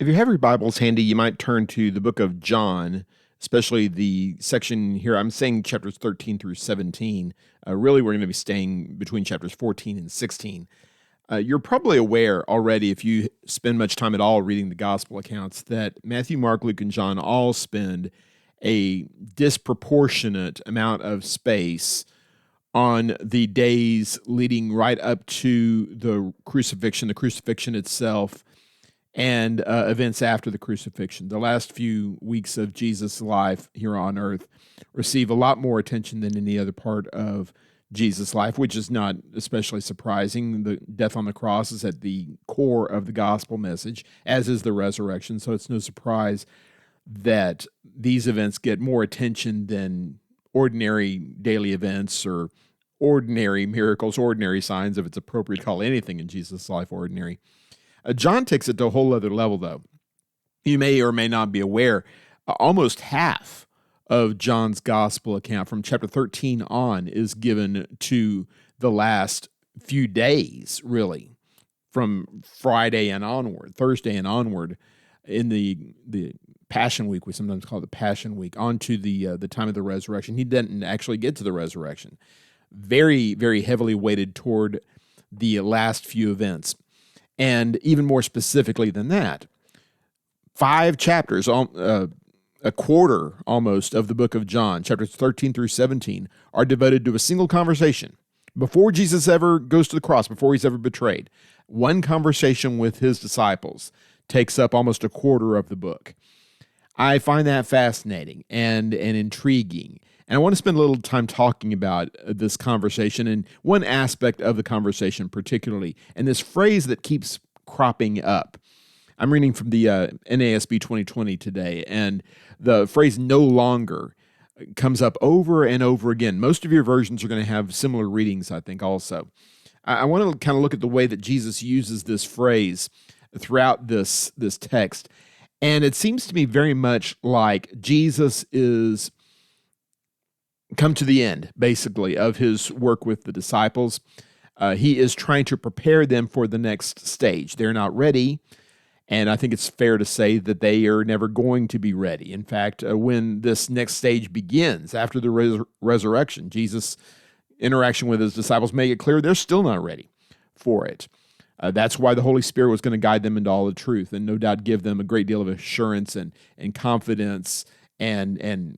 If you have your Bibles handy, you might turn to the book of John, especially the section here. I'm saying chapters 13 through 17. Really, we're going to be staying between chapters 14 and 16. You're probably aware already, if you spend much time at all reading the gospel accounts, that Matthew, Mark, Luke, and John all spend a disproportionate amount of space on the days leading right up to the crucifixion itself, and events after the crucifixion. The last few weeks of Jesus' life here on earth receive a lot more attention than any other part of Jesus' life, which is not especially surprising. The death on the cross is at the core of the gospel message, as is the resurrection. So it's no surprise that these events get more attention than ordinary daily events or ordinary miracles, ordinary signs, if it's appropriate to call anything in Jesus' life ordinary. John takes it to a whole other level, though. You may or may not be aware, almost half of John's gospel account from chapter 13 on is given to the last few days, really, from Friday and onward, Thursday and onward, in the Passion Week. We sometimes call it the Passion Week, onto the time of the resurrection. He didn't actually get to the resurrection. Very, very heavily weighted toward the last few events. And even more specifically than that, 5 chapters, a quarter almost of the book of John, chapters 13 through 17, are devoted to a single conversation. Before Jesus ever goes to the cross, before he's ever betrayed, one conversation with his disciples takes up almost a quarter of the book. I find that fascinating and intriguing. And I want to spend a little time talking about this conversation and one aspect of the conversation particularly, and this phrase that keeps cropping up. I'm reading from the NASB 2020 today, and the phrase "no longer" comes up over and over again. Most of your versions are going to have similar readings, I think, also. I want to kind of look at the way that Jesus uses this phrase throughout this text, and it seems to me very much like Jesus is come to the end, basically, of his work with the disciples. He is trying to prepare them for the next stage. They're not ready, and I think it's fair to say that they are never going to be ready. In fact, when this next stage begins, after the resurrection, Jesus' interaction with his disciples make it clear they're still not ready for it. That's why the Holy Spirit was going to guide them into all the truth, and no doubt give them a great deal of assurance and confidence and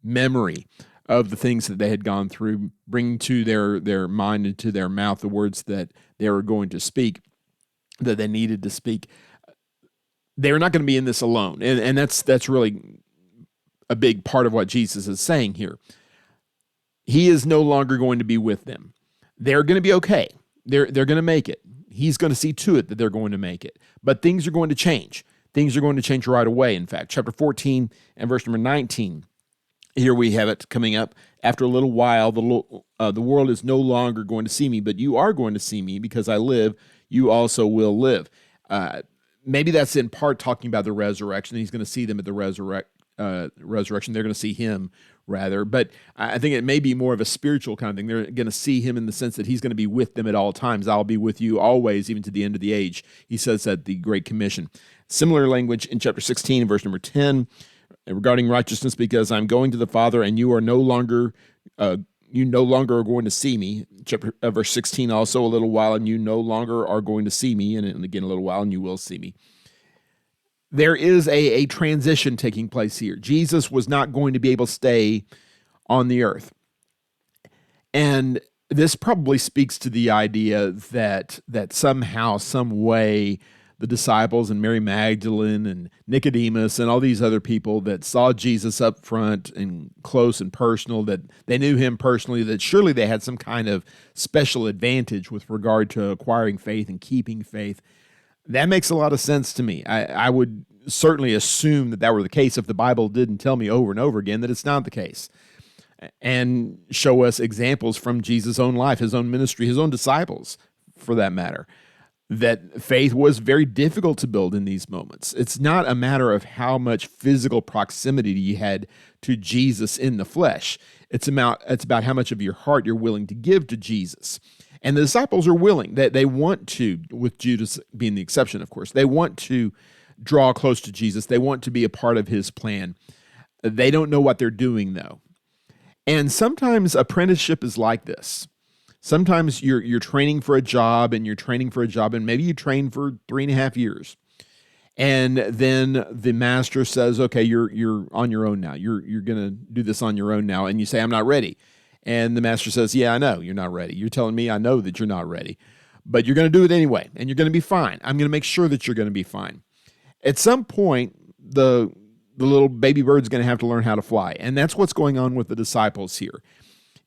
memory of the things that they had gone through, bringing to their mind and to their mouth the words that they were going to speak, that they needed to speak. They're not going to be in this alone, and that's really a big part of what Jesus is saying here. He is no longer going to be with them. They're going to be okay. They're going to make it. He's going to see to it that they're going to make it. But things are going to change. Things are going to change right away. In fact, chapter 14 and verse number 19, here we have it coming up. After a little while, the world is no longer going to see me, but you are going to see me because I live. You also will live. Maybe that's in part talking about the resurrection. He's going to see them at the resurrection. They're going to see him, rather. But I think it may be more of a spiritual kind of thing. They're going to see him in the sense that he's going to be with them at all times. I'll be with you always, even to the end of the age. He says at the Great Commission. Similar language in chapter 16, verse number 10, regarding righteousness, because I'm going to the Father, and you are no longer are going to see me. Chapter verse 16 also, a little while, and you no longer are going to see me, and again a little while, and you will see me. There is a transition taking place here. Jesus was not going to be able to stay on the earth, and this probably speaks to the idea that somehow, some way, the disciples and Mary Magdalene and Nicodemus and all these other people that saw Jesus up front and close and personal, that they knew him personally, that surely they had some kind of special advantage with regard to acquiring faith and keeping faith. That makes a lot of sense to me. I would certainly assume that were the case if the Bible didn't tell me over and over again that it's not the case, and show us examples from Jesus' own life, his own ministry, his own disciples, for that matter, that faith was very difficult to build in these moments. It's not a matter of how much physical proximity you had to Jesus in the flesh. It's about how much of your heart you're willing to give to Jesus. And the disciples are willing. They want to, with Judas being the exception, of course, they want to draw close to Jesus. They want to be a part of his plan. They don't know what they're doing, though. And sometimes apprenticeship is like this. Sometimes you're training for a job, and maybe you train for 3.5 years. And then the master says, okay, you're on your own now. You're going to do this on your own now. And you say, I'm not ready. And the master says, yeah, I know you're not ready. You're telling me I know that you're not ready, but you're going to do it anyway. And you're going to be fine. I'm going to make sure that you're going to be fine. At some point, the little baby bird's going to have to learn how to fly. And that's what's going on with the disciples here.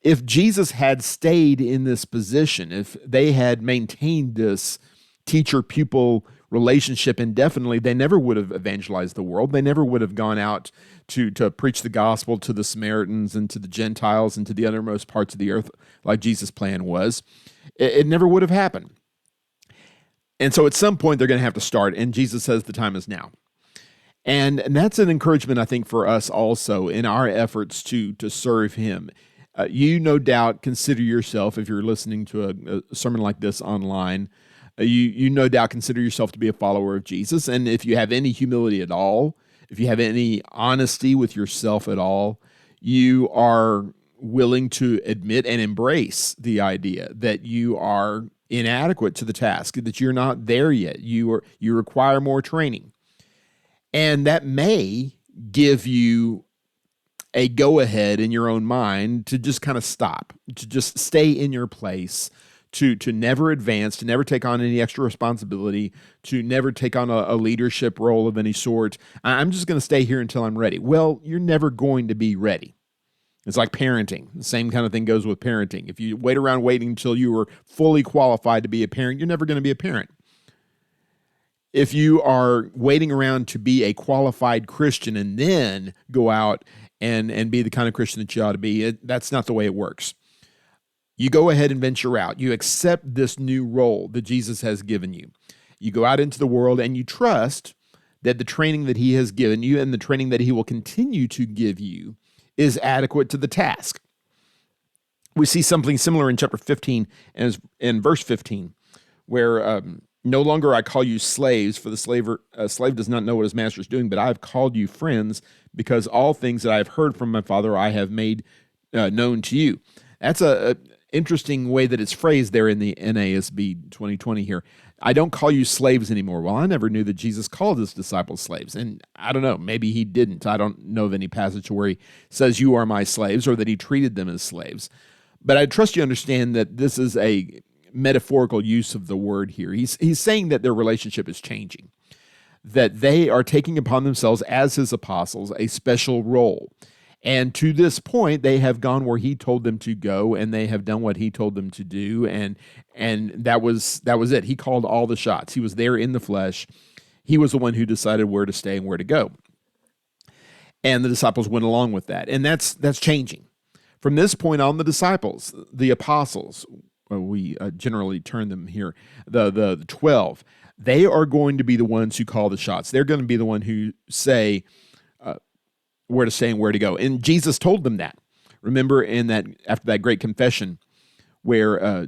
If Jesus had stayed in this position, if they had maintained this teacher-pupil relationship indefinitely, they never would have evangelized the world. They never would have gone out to preach the gospel to the Samaritans and to the Gentiles and to the uttermost parts of the earth like Jesus' plan was. It never would have happened. And so at some point, they're going to have to start, and Jesus says the time is now. And that's an encouragement, I think, for us also in our efforts to serve him. You no doubt consider yourself, if you're listening to a sermon like this online, you no doubt consider yourself to be a follower of Jesus. And if you have any humility at all, if you have any honesty with yourself at all, you are willing to admit and embrace the idea that you are inadequate to the task, that you're not there yet. You require more training. And that may give you a go-ahead in your own mind to just kind of stop, to just stay in your place, to never advance, to never take on any extra responsibility, to never take on a leadership role of any sort. I'm just going to stay here until I'm ready. Well, you're never going to be ready. It's like parenting. The same kind of thing goes with parenting. If you wait around waiting until you are fully qualified to be a parent, you're never going to be a parent. If you are waiting around to be a qualified Christian and then go out and be the kind of Christian that you ought to be, that's not the way it works. You go ahead and venture out. You accept this new role that Jesus has given you. You go out into the world and you trust that the training that he has given you and the training that he will continue to give you is adequate to the task. We see something similar in chapter 15 and in verse 15, where no longer I call you slaves, for the slave does not know what his master is doing, but I have called you friends, because all things that I have heard from my Father I have made known to you. That's a interesting way that it's phrased there in the NASB 2020 here. I don't call you slaves anymore. Well, I never knew that Jesus called his disciples slaves. And I don't know, maybe he didn't. I don't know of any passage where he says you are my slaves or that he treated them as slaves. But I trust you understand that this is a metaphorical use of the word here. He's saying that their relationship is changing, that they are taking upon themselves as his apostles a special role. And to this point, they have gone where he told them to go, and they have done what he told them to do, and that was it. He called all the shots. He was there in the flesh. He was the one who decided where to stay and where to go. And the disciples went along with that, and that's changing. From this point on, the disciples, the apostles, we generally term them here, the 12, they are going to be the ones who call the shots. They're going to be the one who say where to stay and where to go. And Jesus told them that. Remember after that great confession where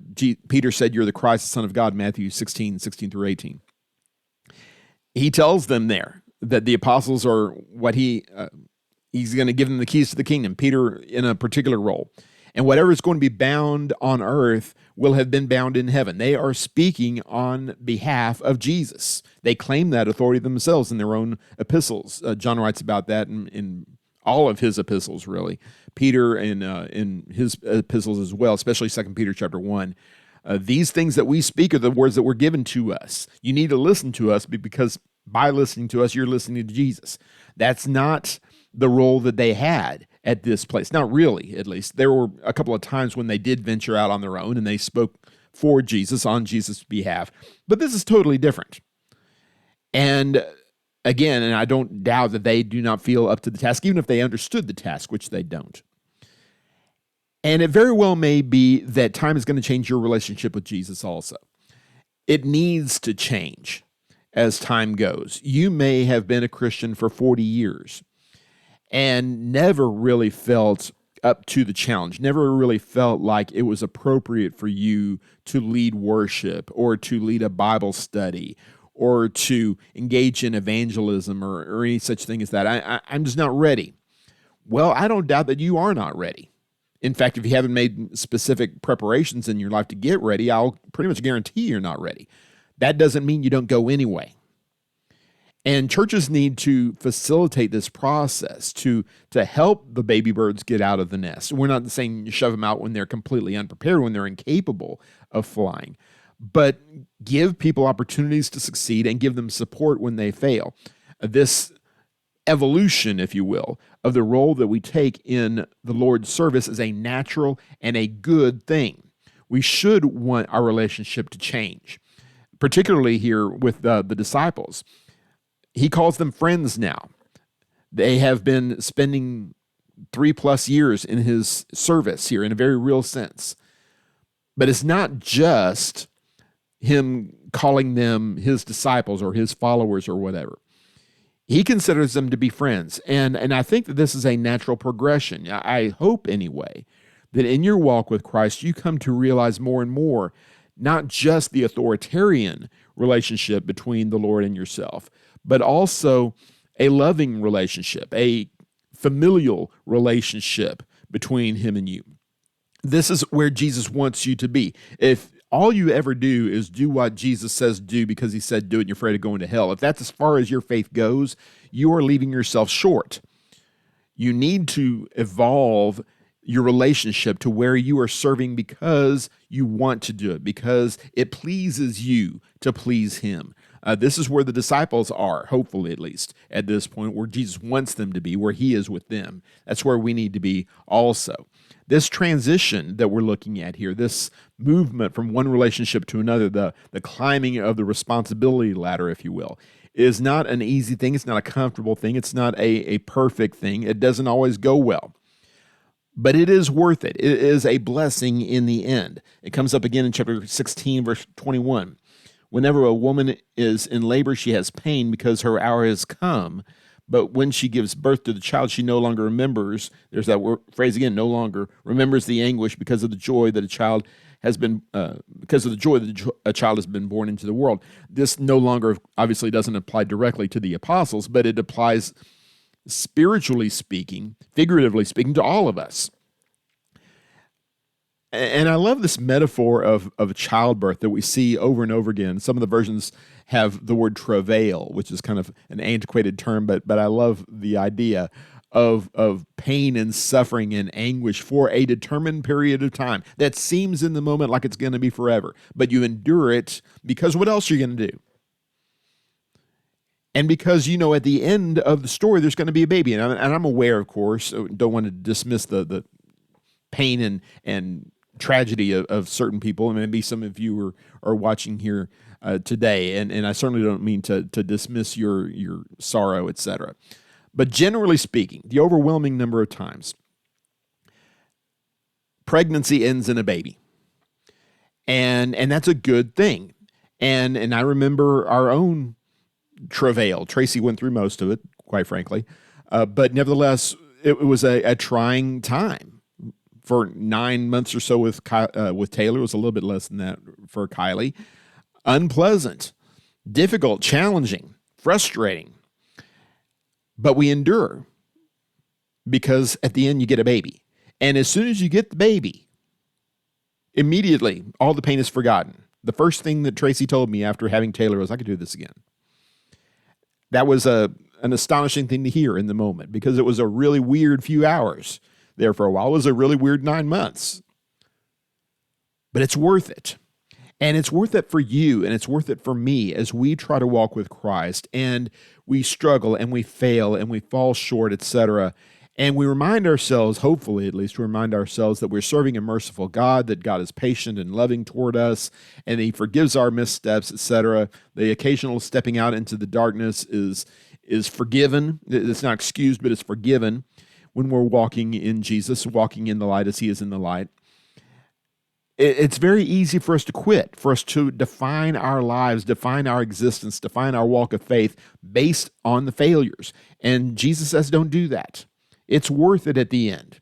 Peter said, you're the Christ, the Son of God, Matthew 16 through 18. He tells them there that the apostles are what he's going to give them the keys to the kingdom, Peter in a particular role. And whatever is going to be bound on earth will have been bound in heaven. They are speaking on behalf of Jesus. They claim that authority themselves in their own epistles. John writes about that in all of his epistles, really. Peter in his epistles as well, especially 2 Peter chapter 1. These things that we speak are the words that were given to us. You need to listen to us because by listening to us, you're listening to Jesus. That's not the role that they had at this place. Not really, at least. There were a couple of times when they did venture out on their own and they spoke for Jesus on Jesus' behalf. But this is totally different. And again, and I don't doubt that they do not feel up to the task, even if they understood the task, which they don't. And it very well may be that time is going to change your relationship with Jesus also. It needs to change as time goes. You may have been a Christian for 40 years and never really felt up to the challenge, never really felt like it was appropriate for you to lead worship or to lead a Bible study or to engage in evangelism or any such thing as that. I'm just not ready. Well, I don't doubt that you are not ready. In fact, if you haven't made specific preparations in your life to get ready, I'll pretty much guarantee you're not ready. That doesn't mean you don't go anyway. And churches need to facilitate this process to help the baby birds get out of the nest. We're not saying you shove them out when they're completely unprepared, when they're incapable of flying, but give people opportunities to succeed and give them support when they fail. This evolution, if you will, of the role that we take in the Lord's service is a natural and a good thing. We should want our relationship to change, particularly here with the disciples. He calls them friends now. They have been spending 3+ years in his service here in a very real sense. But it's not just him calling them his disciples or his followers or whatever. He considers them to be friends. And I think that this is a natural progression. I hope anyway, that in your walk with Christ, you come to realize more and more, not just the authoritarian relationship between the Lord and yourself, but also a loving relationship, a familial relationship between him and you. This is where Jesus wants you to be. If all you ever do is do what Jesus says do because he said do it and you're afraid of going to hell, if that's as far as your faith goes, you are leaving yourself short. You need to evolve your relationship to where you are serving because you want to do it, because it pleases you to please him. This is where the disciples are, hopefully at least, at this point, where Jesus wants them to be, where he is with them. That's where we need to be also. This transition that we're looking at here, this movement from one relationship to another, the climbing of the responsibility ladder, if you will, is not an easy thing. It's not a comfortable thing. It's not a perfect thing. It doesn't always go well. But it is worth it. It is a blessing in the end. It comes up again in chapter 16, verse 21. Whenever a woman is in labor, she has pain because her hour has come. But when she gives birth to the child, she no longer remembers. There's that phrase again, no longer remembers the anguish because of the joy that a child has been, a child has been born into the world. This no longer obviously doesn't apply directly to the apostles, but it applies spiritually speaking, figuratively speaking, to all of us. And I love this metaphor of childbirth that we see over and over again. Some of the versions have the word travail, which is kind of an antiquated term, but I love the idea of pain and suffering and anguish for a determined period of time that seems in the moment like it's going to be forever. But you endure it because what else are you going to do? And because, at the end of the story, there's going to be a baby. And I'm aware, of course, don't want to dismiss the pain and tragedy of certain people. And maybe some of you are watching here today. And I certainly don't mean to dismiss your sorrow, etc. But generally speaking, the overwhelming number of times, pregnancy ends in a baby. And that's a good thing. And I remember our own travail. Tracy went through most of it, quite frankly. But nevertheless, it was a trying time. For 9 months or so with Taylor, it was a little bit less than that for Kylie. Unpleasant, difficult, challenging, frustrating. But we endure because at the end you get a baby. And as soon as you get the baby, immediately all the pain is forgotten. The first thing that Tracy told me after having Taylor was, I could do this again. That was an astonishing thing to hear in the moment because it was a really weird few hours there for a while. It was a really weird 9 months. But it's worth it. And it's worth it for you, and it's worth it for me as we try to walk with Christ, and we struggle, and we fail, and we fall short, etc. And we remind ourselves, hopefully at least, we remind ourselves that we're serving a merciful God, that God is patient and loving toward us, and he forgives our missteps, etc. The occasional stepping out into the darkness is forgiven. It's not excused, but it's forgiven when we're walking in Jesus, walking in the light as he is in the light. It's very easy for us to quit, for us to define our lives, define our existence, define our walk of faith based on the failures. And Jesus says, don't do that. It's worth it at the end.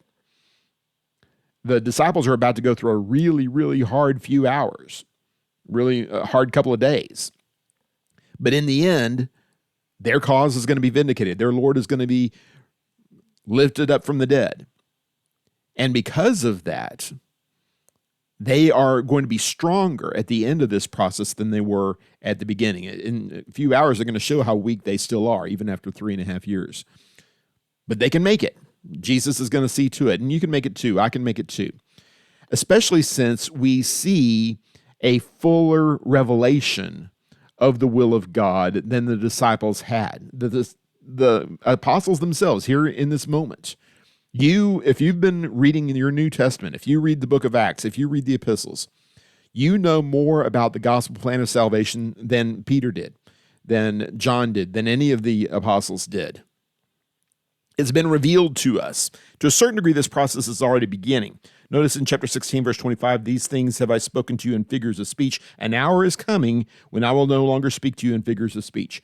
The disciples are about to go through a really, really hard few hours, really hard couple of days. But in the end, their cause is going to be vindicated. Their Lord is going to be lifted up from the dead. And because of that, they are going to be stronger at the end of this process than they were at the beginning. In a few hours, they're going to show how weak they still are, even after 3.5 years. But they can make it. Jesus is going to see to it. And you can make it too. I can make it too. Especially since we see a fuller revelation of the will of God than the disciples had. The apostles themselves here in this moment. If you've been reading in your New Testament, if you read the book of Acts, if you read the epistles, you know more about the gospel plan of salvation than Peter did, than John did, than any of the apostles did. It's been revealed to us. To a certain degree, this process is already beginning. Notice in chapter 16, verse 25, these things have I spoken to you in figures of speech. An hour is coming when I will no longer speak to you in figures of speech.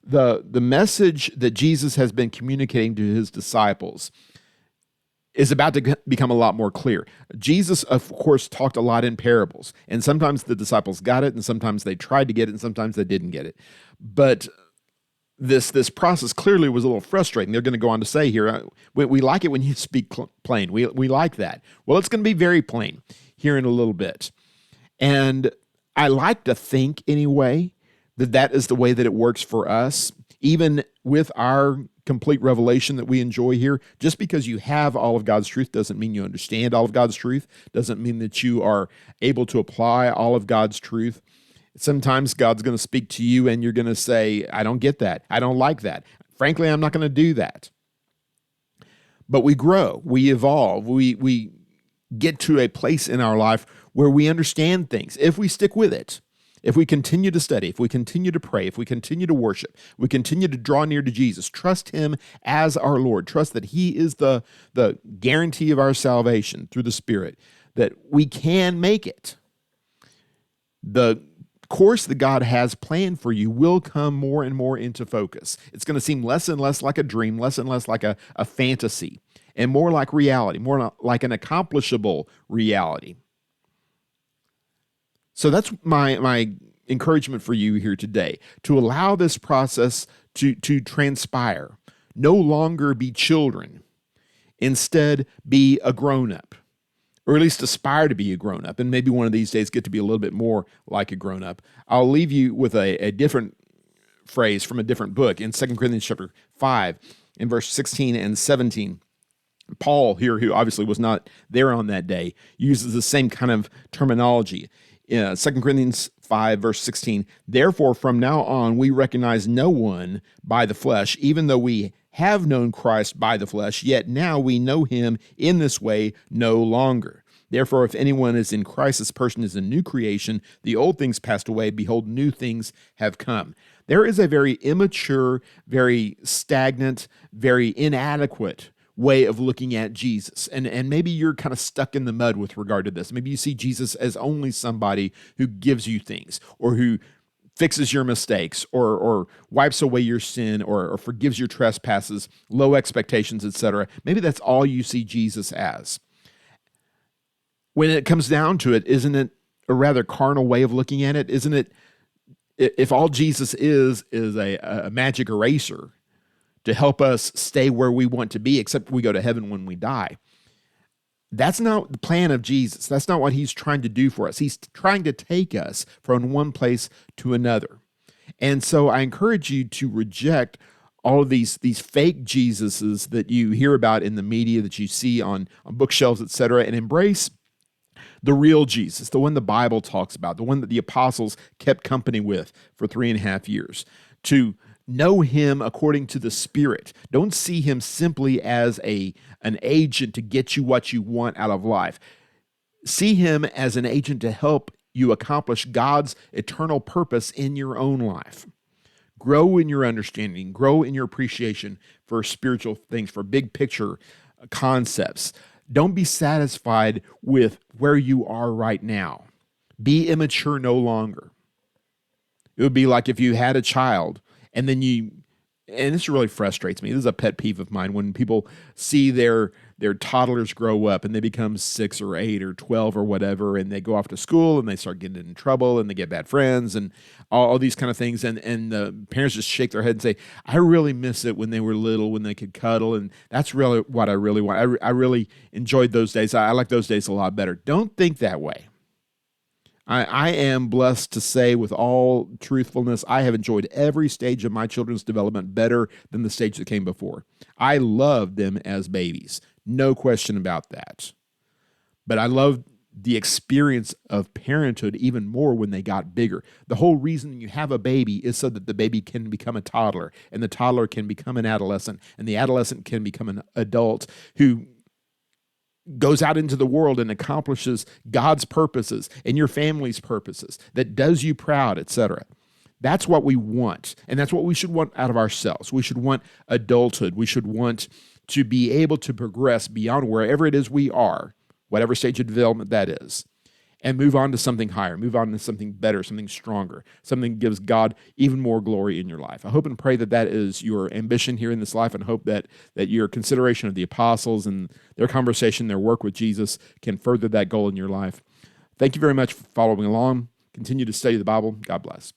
The message that Jesus has been communicating to his disciples is about to become a lot more clear. Jesus, of course, talked a lot in parables, and sometimes the disciples got it, and sometimes they tried to get it, and sometimes they didn't get it. But this process clearly was a little frustrating. They're going to go on to say here, we like it when you speak plain. We like that. Well, it's going to be very plain here in a little bit. And I like to think anyway that is the way that it works for us, even with our complete revelation that we enjoy here. Just because you have all of God's truth doesn't mean you understand all of God's truth, doesn't mean that you are able to apply all of God's truth. Sometimes God's going to speak to you and you're going to say, I don't get that. I don't like that. Frankly, I'm not going to do that. But we grow, we evolve, we get to a place in our life where we understand things if we stick with it. If we continue to study, if we continue to pray, if we continue to worship, we continue to draw near to Jesus, trust him as our Lord, trust that he is the guarantee of our salvation through the Spirit, that we can make it. The course that God has planned for you will come more and more into focus. It's going to seem less and less like a dream, less and less like a fantasy, and more like reality, more like an accomplishable reality. So that's my encouragement for you here today, to allow this process to transpire. No longer be children. Instead, be a grown-up, or at least aspire to be a grown-up, and maybe one of these days get to be a little bit more like a grown-up. I'll leave you with a different phrase from a different book in 2 Corinthians chapter 5, in verse 16 and 17. Paul here, who obviously was not there on that day, uses the same kind of terminology. 2 Corinthians 5, verse 16, therefore from now on we recognize no one by the flesh, even though we have known Christ by the flesh, yet now we know him in this way no longer. Therefore, if anyone is in Christ, this person is a new creation. The old things passed away. Behold, new things have come. There is a very immature, very stagnant, very inadequate way of looking at Jesus. And maybe you're kind of stuck in the mud with regard to this. Maybe you see Jesus as only somebody who gives you things, or who fixes your mistakes, or wipes away your sin, or forgives your trespasses, low expectations, etc. Maybe that's all you see Jesus as. When it comes down to it, isn't it a rather carnal way of looking at it? Isn't it, if all Jesus is a magic eraser to help us stay where we want to be, except we go to heaven when we die? That's not the plan of Jesus. That's not what he's trying to do for us. He's trying to take us from one place to another. And so I encourage you to reject all of these fake Jesuses that you hear about in the media, that you see on bookshelves, etc., and embrace the real Jesus, the one the Bible talks about, the one that the apostles kept company with for 3.5 years. To know him according to the Spirit. Don't see him simply as an agent to get you what you want out of life. See him as an agent to help you accomplish God's eternal purpose in your own life. Grow in your understanding, grow in your appreciation for spiritual things, for big picture concepts. Don't be satisfied with where you are right now. Be immature no longer. It would be like if you had a child and then you and this really frustrates me. This is a pet peeve of mine when people see their toddlers grow up and they become 6 or 8 or 12 or whatever, and they go off to school and they start getting in trouble and they get bad friends and all these kind of things, and the parents just shake their head and say, I really miss it when they were little, when they could cuddle, and that's really what I really want. I really enjoyed those days. I like those days a lot better. Don't think that way. I am blessed to say, with all truthfulness, I have enjoyed every stage of my children's development better than the stage that came before. I loved them as babies, no question about that. But I loved the experience of parenthood even more when they got bigger. The whole reason you have a baby is so that the baby can become a toddler, and the toddler can become an adolescent, and the adolescent can become an adult who goes out into the world and accomplishes God's purposes and your family's purposes, that does you proud, etc. That's what we want, and that's what we should want out of ourselves. We should want adulthood. We should want to be able to progress beyond wherever it is we are, whatever stage of development that is, and move on to something higher, move on to something better, something stronger, something that gives God even more glory in your life. I hope and pray that that is your ambition here in this life, and hope that your consideration of the apostles and their conversation, their work with Jesus, can further that goal in your life. Thank you very much for following along. Continue to study the Bible. God bless.